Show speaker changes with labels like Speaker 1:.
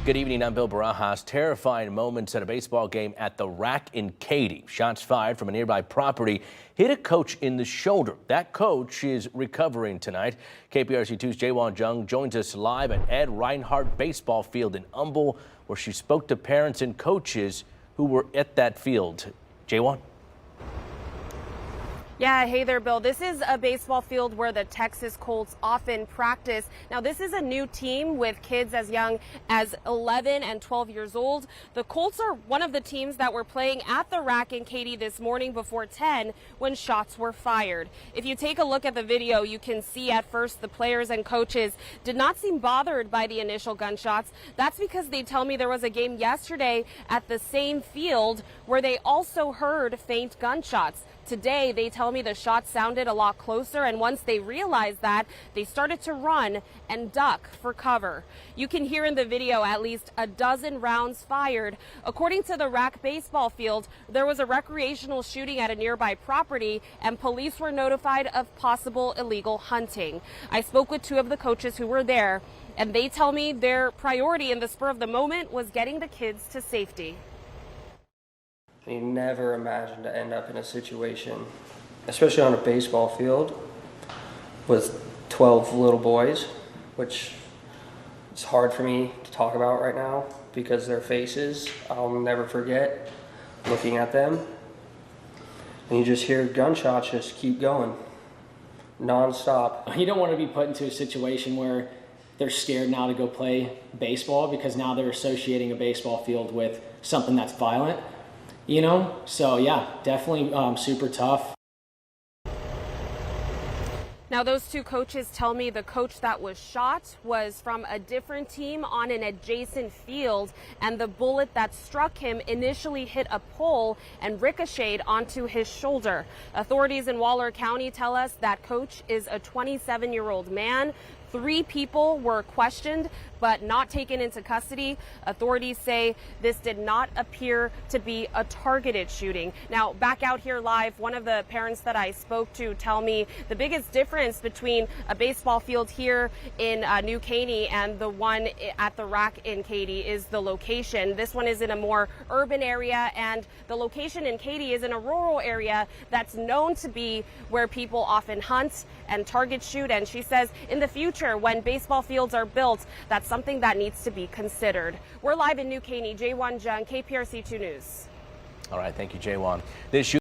Speaker 1: Good evening, I'm Bill Barajas. Terrifying moments at a baseball game at the Rack in Katy. Shots fired from a nearby property hit a coach in the shoulder. That coach is recovering tonight. KPRC2's Jaewon Jung joins us live at Ed Reinhardt Baseball Field in Humble, where she spoke to parents and coaches who were at that field. Jaewon?
Speaker 2: Yeah, hey there, Bill. This is a baseball field where the Texas Colts often practice. Now, this is a new team with kids as young as 11 and 12 years old. The Colts are one of the teams that were playing at the Rack in Katy this morning before 10 when shots were fired. If you take a look at the video, you can see at first the players and coaches did not seem bothered by the initial gunshots. That's because they tell me there was a game yesterday at the same field where they also heard faint gunshots. Today, they tell me the shots sounded a lot closer, and once they realized that, they started to run and duck for cover. You can hear in the video at least a dozen rounds fired. According to the Rack baseball field, there was a recreational shooting at a nearby property, and police were notified of possible illegal hunting. I spoke with two of the coaches who were there, and they tell me their priority in the spur of the moment was getting the kids to safety.
Speaker 3: You never imagine to end up in a situation, especially on a baseball field, with 12 little boys, which is hard for me to talk about right now because their faces, I'll never forget looking at them. And you just hear gunshots just keep going, non-stop.
Speaker 4: You don't want to be put into a situation where they're scared now to go play baseball because now they're associating a baseball field with something that's violent. You know, so yeah, definitely super tough.
Speaker 2: Now, those two coaches tell me the coach that was shot was from a different team on an adjacent field, and the bullet that struck him initially hit a pole and ricocheted onto his shoulder. Authorities in Waller County tell us that coach is a 27-year-old man. 3 people were questioned but not taken into custody. Authorities say this did not appear to be a targeted shooting. Now, back out here live, one of the parents that I spoke to tell me the biggest difference between a baseball field here in New Caney and the one at the Rack in Katy is the location. This one is in a more urban area, and the location in Katy is in a rural area that's known to be where people often hunt and target shoot. And she says in the future, when baseball fields are built, that's something that needs to be considered. We're live in New Caney. Jaewon Jung, KPRC2 News.
Speaker 1: All right, thank you, Jaewon. This